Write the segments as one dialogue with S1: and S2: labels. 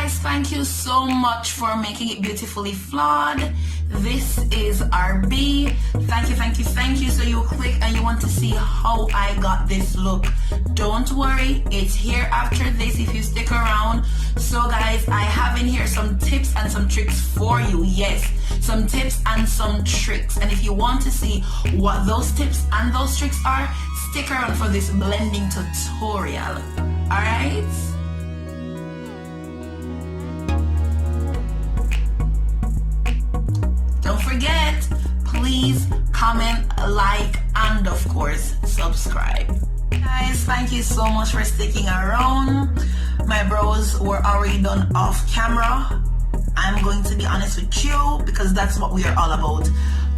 S1: guys, thank you so much for making it beautifully flawed. This is RB. Thank you. So you click and you want to see how I got this look. Don't worry, it's here after this if you stick around. So guys, I have in here some tips and some tricks for you. Yes, some tips and some tricks. And if you want to see what those tips and those tricks are, stick around for this blending tutorial. Alright? Don't forget, please comment, like, and of course, subscribe. Guys, thank you so much for sticking around. My brows were already done off camera. I'm going to be honest with you because that's what we are all about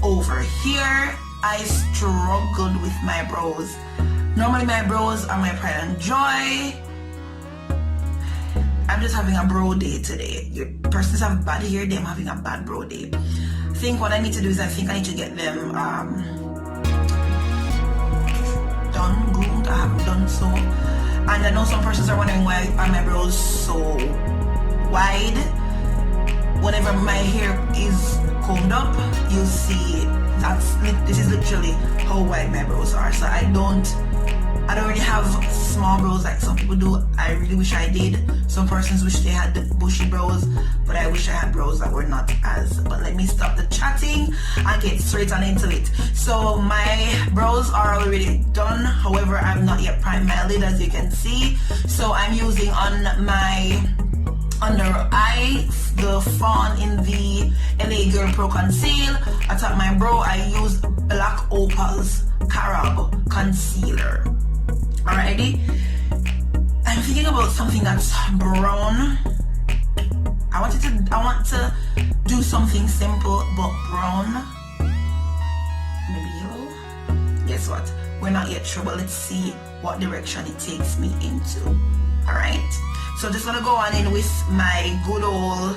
S1: over here. I struggled with my brows. Normally my brows are my pride and joy. I'm just having a brow day today. Your persons have bad hair, them having a bad brow day. I think what I need to do is I think I need to get them done, groomed. I haven't done so. And I know some persons are wondering why are my brows so wide. Whenever my hair is combed up, you'll see this is literally how wide my brows are. So I don't really have small brows like some people do. I really wish I did. Some persons wish they had the bushy brows, but I wish I had brows that were not as. But let me stop the chatting and get straight on into it. So my brows are already done. However, I've not yet primed my lid, as you can see. So I'm using on my under eye the fawn in the LA Girl Pro Conceal. Atop my brow I use Black Opal's Carob Concealer. Alrighty, I'm thinking about something that's brown. I want to do something simple but brown, maybe yellow. Guess what? We're not yet sure, but let's see what direction it takes me into. Alright, so just gonna go on in with my good old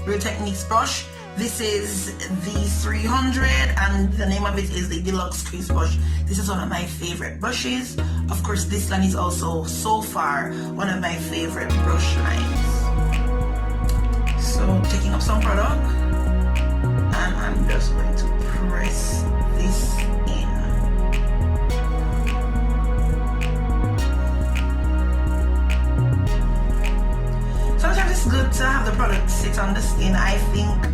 S1: Real Techniques brush. This is the 300 and the name of it is the Deluxe Crease Brush. This is one of my favorite brushes. Of course, this one is also so far one of my favorite brush lines. So taking up some product and I'm just going to press this in. Sometimes it's good to have the product sit on the skin. I think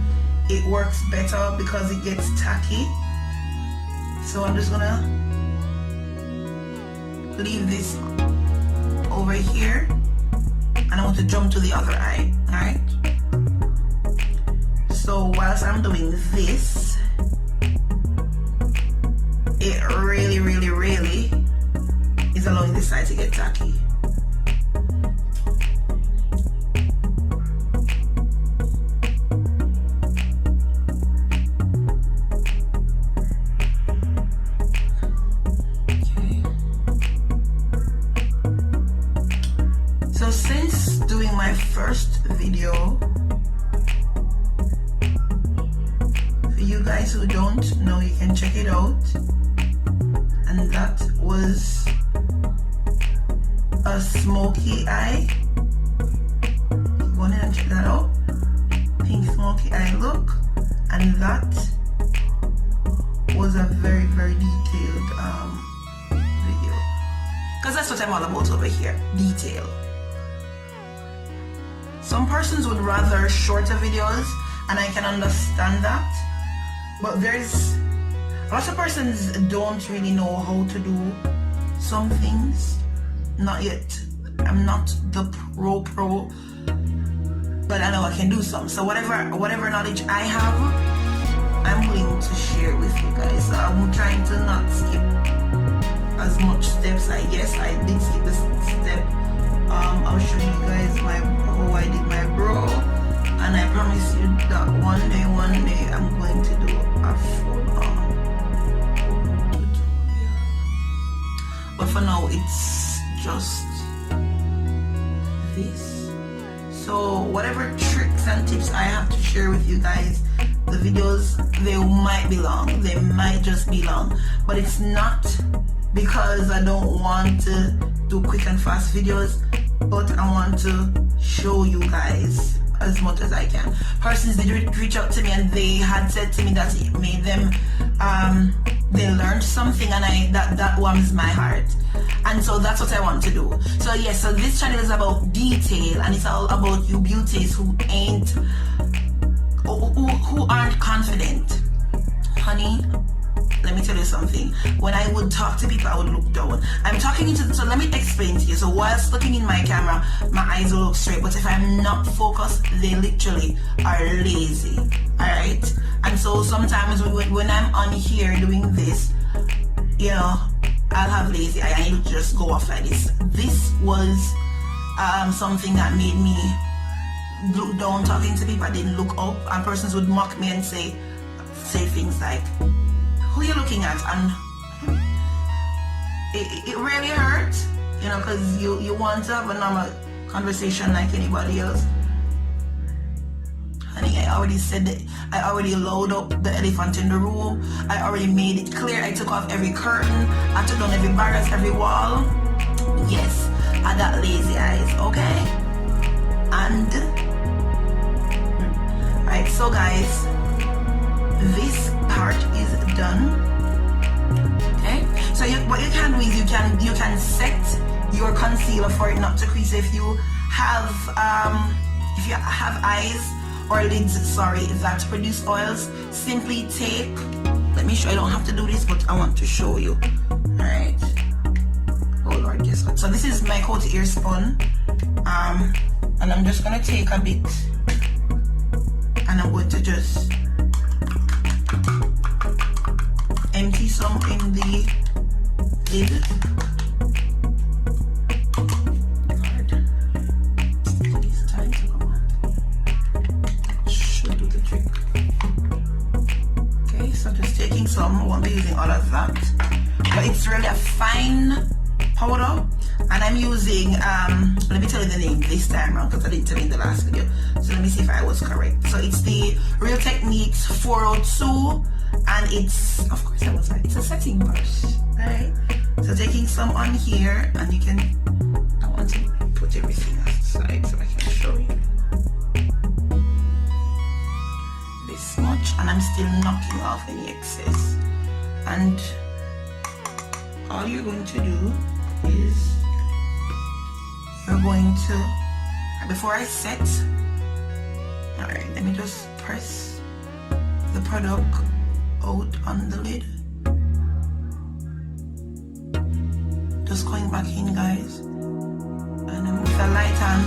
S1: it works better because it gets tacky. So I'm just gonna leave this over here and I want to jump to the other eye. Alright, so whilst I'm doing this, it really is allowing this side to get tacky. First video, for you guys who don't know, you can check it out, and that was a smoky eye. Go ahead and check that out. Pink smoky eye look, and that was a very detailed video, because that's what I'm all about over here, detail. Some persons would rather shorter videos, and I can understand that, but there's lots of persons don't really know how to do some things. Not yet. I'm not the pro, but I know I can do some. So whatever knowledge I have, I'm willing to share with you guys. So I'm trying to not skip as much steps. I guess I did skip this step. I'll show you guys how I did my brow, and I promise you that one day I'm going to do a full tutorial. But for now it's just this. So whatever tricks and tips I have to share with you guys, the videos, they might be long, they might just be long, but it's not because I don't want to do quick and fast videos, but I want to show you guys as much as I can. Persons did reach out to me and they had said to me that it made them they learned something, and that warms my heart, and so that's what I want to do. So yes, so this channel is about detail, and it's all about you beauties who aren't confident. Honey, let me tell you something. When I would talk to people, I would look down. I'm talking into so let me explain to you. So whilst looking in my camera, my eyes will look straight, but if I'm not focused, they literally are lazy. Alright? And so sometimes when I'm on here doing this, you know, I'll have lazy eye and it'll just go off like this. This was something that made me look down talking to people. I didn't look up, and persons would mock me and say things like, who you looking at? And it really hurts, you know, because you want to have a normal conversation like anybody else. Honey, I already said that. I already loaded up the elephant in the room. I already made it clear. I took off every curtain. I took down every barriers, every wall. Yes, I got lazy eyes, okay? And right, so guys, this part is done. Okay, so what you can do is you can set your concealer for it not to crease. If you have eyes or lids, sorry, that produce oils, simply take, let me show you. I don't have to do this, but I want to show you. Alright, oh Lord, guess what? So this is my Coty Airspun, and I'm just gonna take a bit and I'm going to just empty some in the lid. It's time to come on. Should do the trick. Okay, so just taking some. I won't be using all of that, but it's really a fine powder, and I'm using let me tell you the name this time around because I didn't tell you in the last video. So let me see if I was correct. So it's the Real Techniques 402. And it's, of course I was right, it's a setting brush, right? So taking some on here, and you can, I want to put everything aside so I can show you. This much, and I'm still knocking off any excess. And all you're going to do is, you're going to, before I set, alright, let me just press the product out on the lid. Just going back in, guys, and I'm with a light hand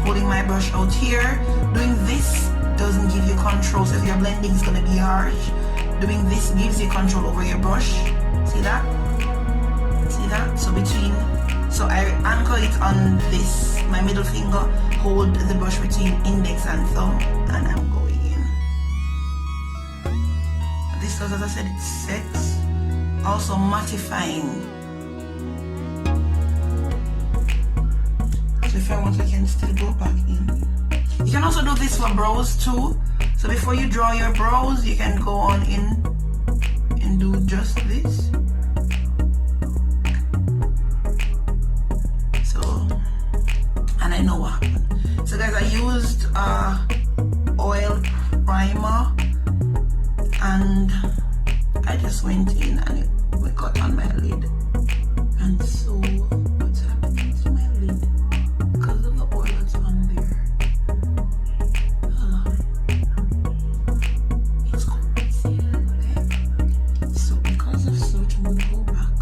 S1: holding my brush out here. Doing this doesn't give you control, so if your blending is going to be harsh, doing this gives you control over your brush. See that? See that? So I anchor it on this, my middle finger, hold the brush between index and thumb, and I'm going in. This does, as I said, it sets, also mattifying. So if I want, I can still go back in. You can also do this for brows too. So before you draw your brows, you can go on in and do just this. So, and I know what happened. So guys, I used oil primer, and I just went in and it got on my lid. And so what's happening to my lid because of the oil that's on there? It's crazy, okay? So because of such, I'm gonna go back,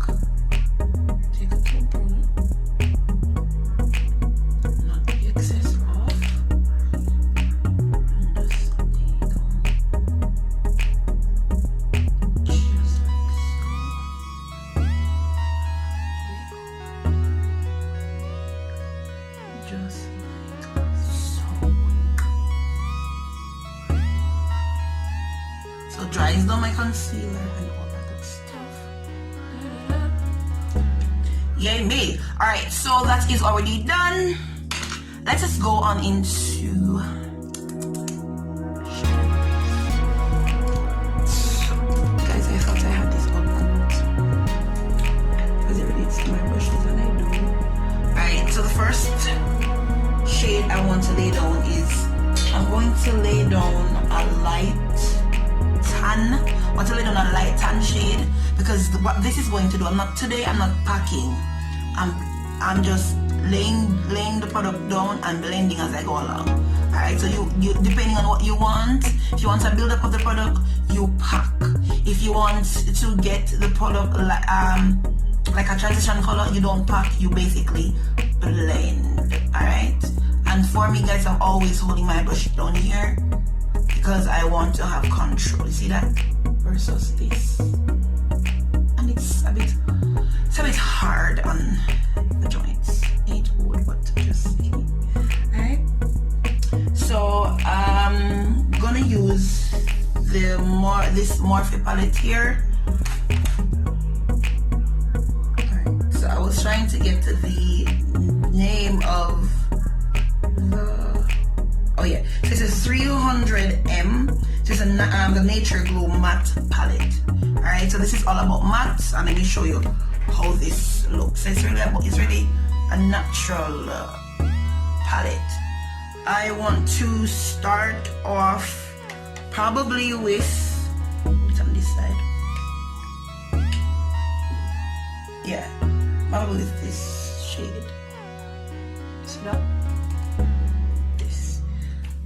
S1: take a tube brush, knock the excess off, and just lay down. Just like so. Just like so. So dries down my concealer and all that good stuff. Yay me! Alright, so that is already done. Let us go on into guys, I thought I had this up because it relates to my brushes, and I do. Alright, so the first shade shade I want to lay down is, I'm going to lay down a light tan. I want to lay down a light tan shade, because what this is going to do, I'm not packing. I'm just laying the product down and blending as I go along. Alright, so you depending on what you want. If you want a build up of the product, you pack. If you want to get the product like a transition color, you don't pack, you basically blend. Alright, and for me guys, I'm always holding my brush down here because I want to have control. You see that? Versus this, and it's a bit hard on the joints. Ain't good, but just see. Alright, so I'm gonna use this Morphe palette here. Alright, so I was trying to get the name of oh yeah, so this is 300M. This is the Nature Glow matte palette. Alright, so this is all about mattes, and let me show you how this looks. So it's really a natural palette. I want to start off probably with what's on this side. Yeah, probably with this shade. See that? This.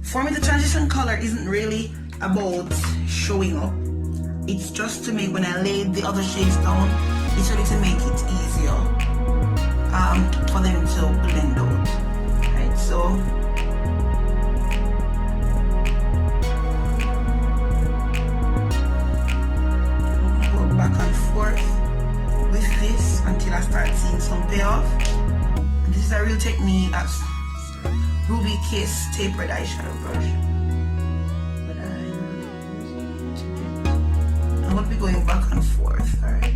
S1: For me, the transition color isn't really about showing up. It's just to make, when I lay the other shades down, it's really to make it easier for them to blend out. Right, so go back and forth with this until I start seeing some payoff. And this is a real technique, that's Ruby Kiss tapered eyeshadow brush. I'm going to be going back and forth, alright?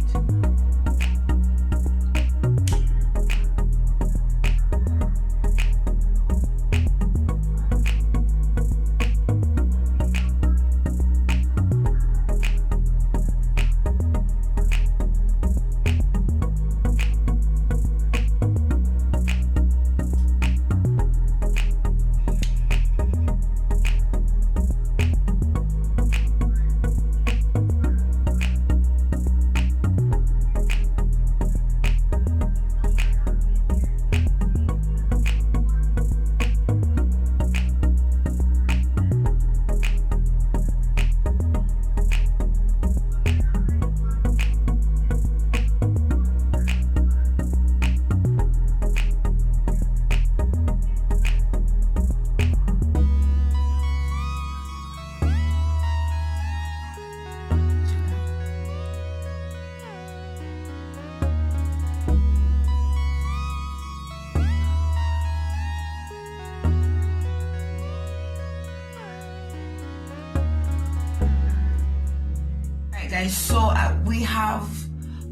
S1: Guys, so we have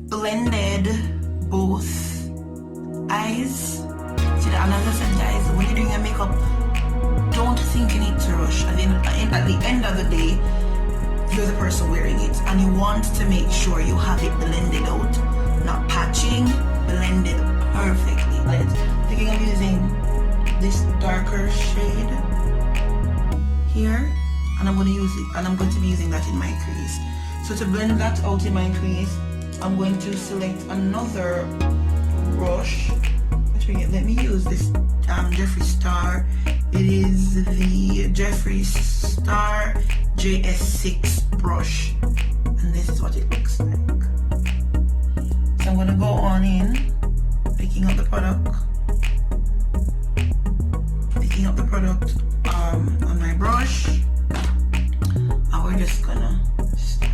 S1: blended both eyes. See that? And as I said, guys, when you're doing your makeup, don't think you need to rush. At the end of the day, you're the person wearing it, and you want to make sure you have it blended out, not patching, blended perfectly. Right? Thinking of using this darker shade here, and I'm going to use it, and I'm going to be using that in my crease. So to blend that out in my crease, I'm going to select another brush. Let me use this Jeffree Star. It is the Jeffree Star JS6 brush, and this is what it looks like. So I'm going to go on in, picking up the product on my brush, and we're just gonna start.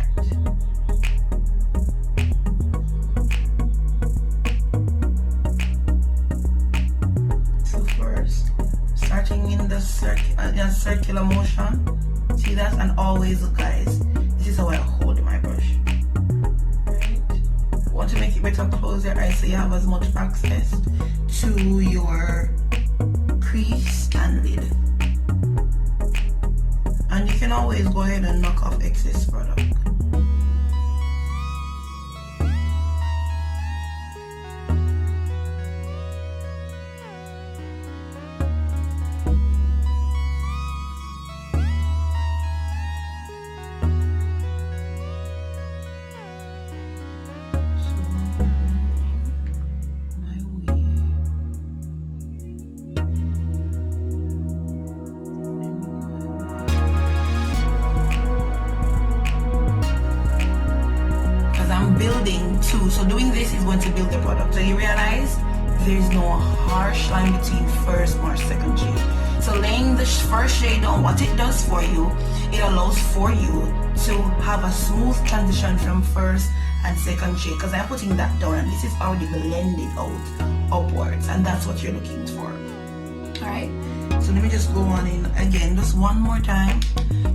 S1: So first, starting in the circular motion. See that? And always, guys, this is how I hold my brush. Right? Want to make it better, close your eyes so you have as much access to your crease and lid. And you can always go ahead and knock off excess product. you. So doing this is going to build the product. So you realize there's no harsh line between first or second shade. So laying the first shade on, what it does for you, it allows for you to have a smooth transition from first and second shade, because I'm putting that down and this is already blended out upwards, and that's what you're looking for. Alright, so let me just go on in again, just one more time.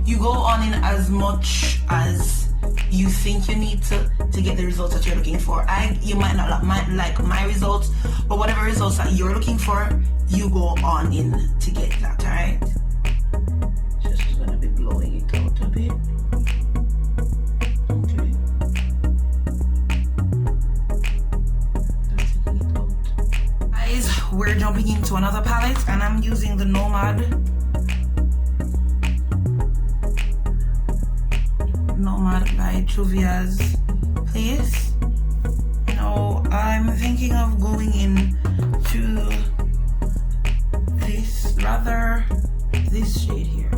S1: You go on in as much as you think you need to get the results that you're looking for. You might not like my results, but whatever results that you're looking for, you go on in to get that. Alright, just gonna be blowing it out a bit. Okay, that's taking it out. Guys, we're jumping into another palette, and I'm using the Nomad by Juvia's Place. Now I'm thinking of going in to this shade here,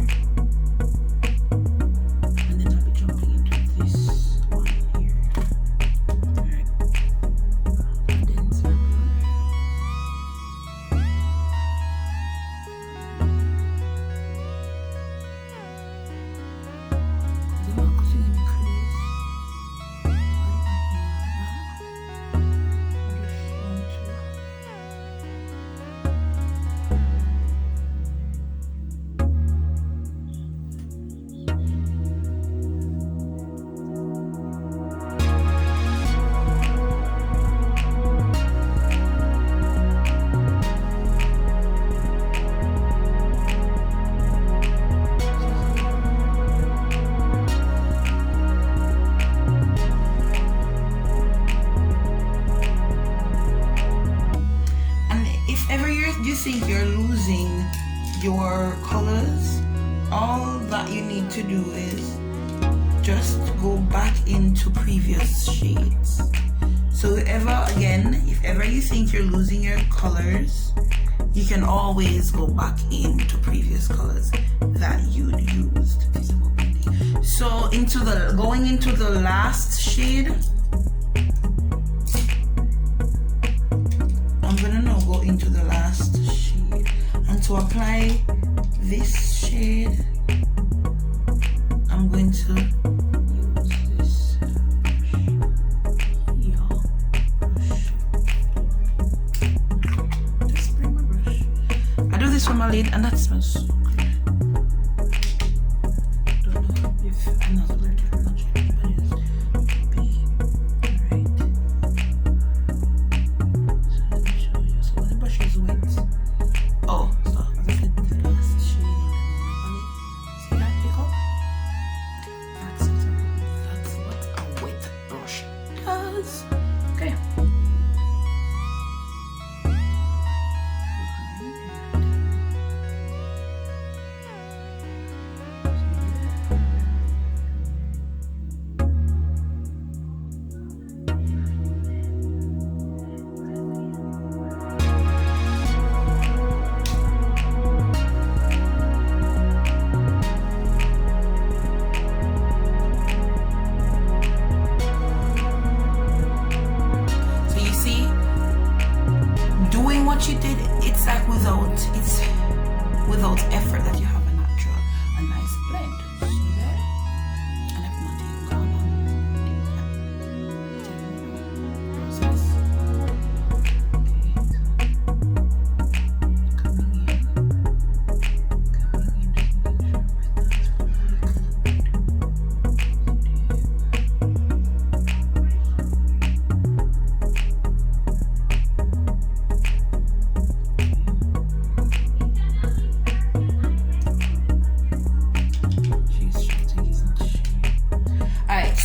S1: and then I'll be jumping into this one here. Alright, and then some think you're losing your colors, all that you need to do is just go back into previous shades. So if ever you think you're losing your colors, you can always go back into previous colors that you'd used. So going into the last shade, I'm gonna now go into the last shade, and to apply this shade, I'm going to use this brush. Just bring my brush. I do this for my lid, and that smells so good. Don't know if I'm not allergic or not, but it's alright. Oh, so as I said, the last shade on the palette. See that pick up? That's what a wet brush does. Okay. You did, it's like without effort that you have a nice blend. See that? And I've not even gone on the process.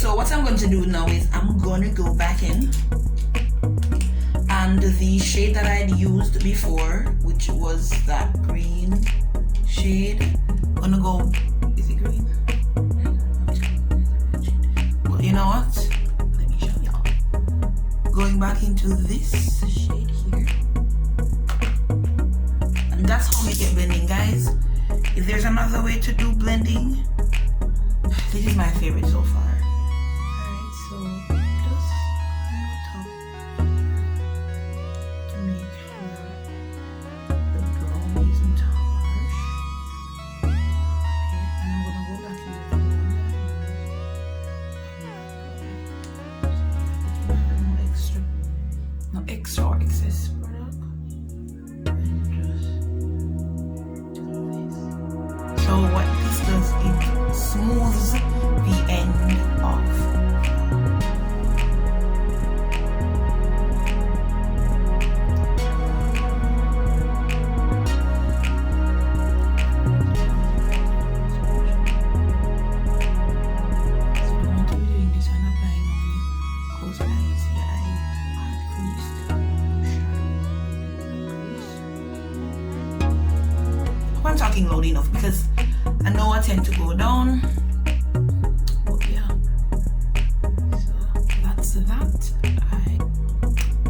S1: What I'm going to do now is I'm going to go back in, and the shade that I'd used before, which was that green shade, I'm gonna go, is it green? Well, you know what? Let me show y'all. Going back into this shade here, and that's how we get blending, guys. If there's another way to do blending, this is my favorite so far. So just smooths the end off. I'm talking loud enough because I know I tend to go down. But yeah, so that's that.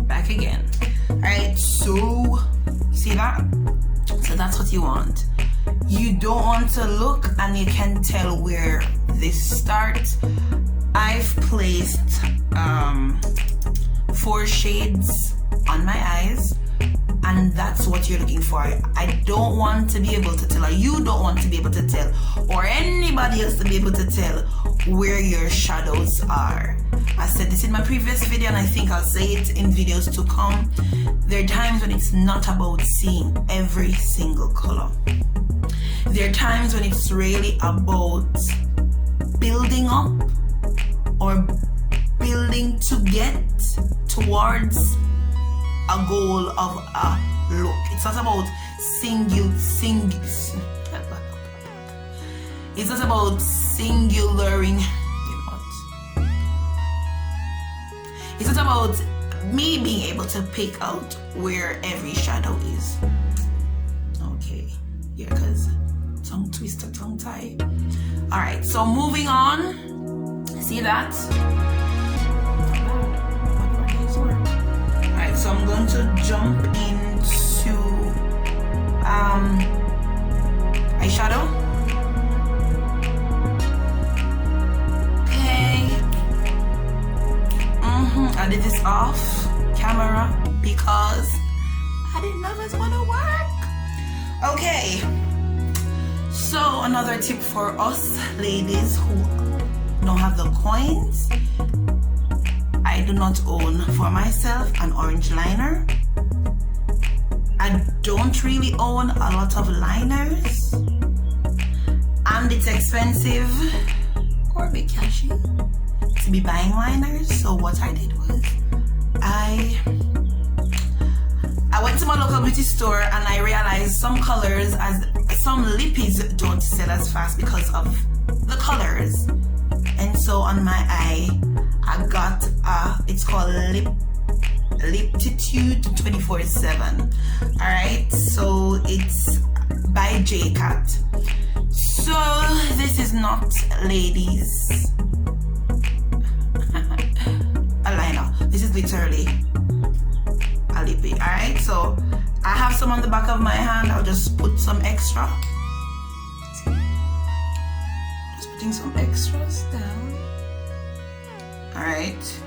S1: Back again. Alright, so see that? So that's what you want. You don't want to look and you can tell where this starts. I've placed 4 shades on my eyes, and that's what you're looking for. I don't want to be able to tell, or you don't want to be able to tell, or anybody else to be able to tell where your shadows are. I said this in my previous video, and I think I'll say it in videos to come. There are times when it's not about seeing every single color. There are times when it's really about building up or building to get towards a goal of a look. It's not about it's not about singularing, you know what? It's not about me being able to pick out where every shadow is. Okay, yeah, because tongue twister, tongue tie. Alright, so moving on. See that? Alright, so I'm going to jump into eyeshadow. Okay. I did this off camera because I didn't know it was gonna work. Okay. So another tip for us ladies who don't have the coins. I do not own for myself an orange liner. I don't really own a lot of liners, and it's expensive or a bit cashy to be buying liners. So what I did was I went to my local beauty store and I realized some colors, as some lippies don't sell as fast because of the colors. And so on my eye I got it's called Liptitude 24/7. Alright, so it's by J.Cat. So this is not ladies a liner. This is literally a lippy. Alright, so I have some on the back of my hand. I'll just put some extra. Just putting some extras down. Alright.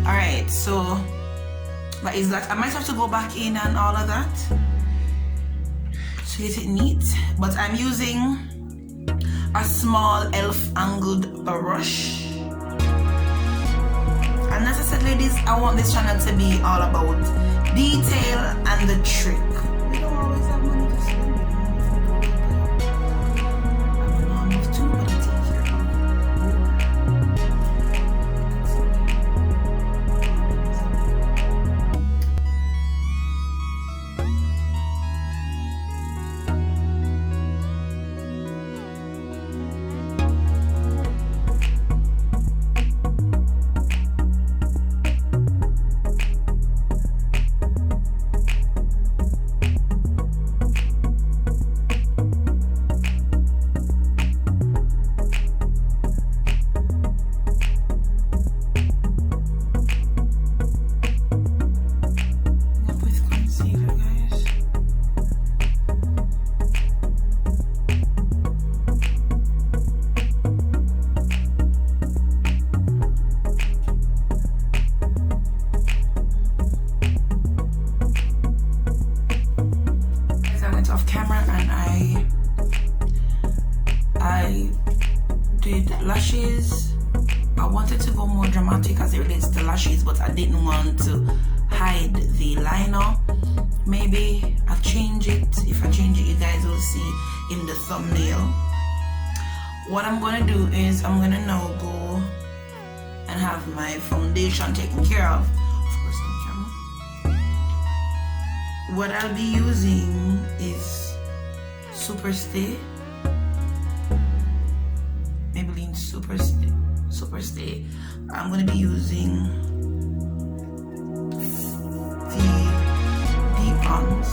S1: Alright, so but is that I might have to go back in and all of that to get it neat. But I'm using a small elf angled brush. And as I said, ladies, I want this channel to be all about detail and the trick. We don't always have money to spend. Lashes. I wanted to go more dramatic as it relates to lashes, but I didn't want to hide the liner. Maybe I'll change it see in the thumbnail. What I'm gonna do is I'm gonna now go and have my foundation taken care of course on camera. What I'll be using is Superstay, Maybelline Superstay. I'm gonna be using the deep bronze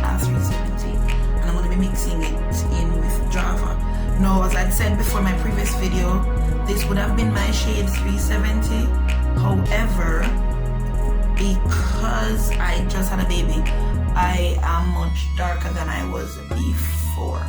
S1: R370, and I'm gonna be mixing it in with Java. Now, as I said before in my previous video, this would have been my shade 370. However, because I just had a baby, I am much darker than I was before.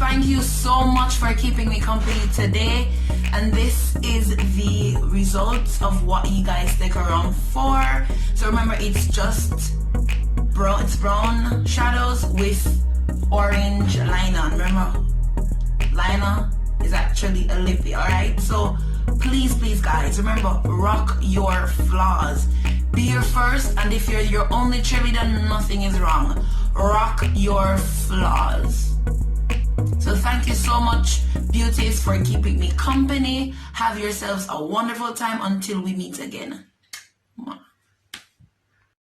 S1: Thank you so much for keeping me company today. and this is the results of what you guys stick around for. So remember, it's just brown, it's brown shadows with orange liner. Remember, liner is actually a lippy. All right, so please guys, remember, rock your flaws. Be your first, and if you're your only cheerleader, nothing is wrong. Rock your flaws. So thank you so much, beauties, for keeping me company. Have yourselves a wonderful time until we meet again.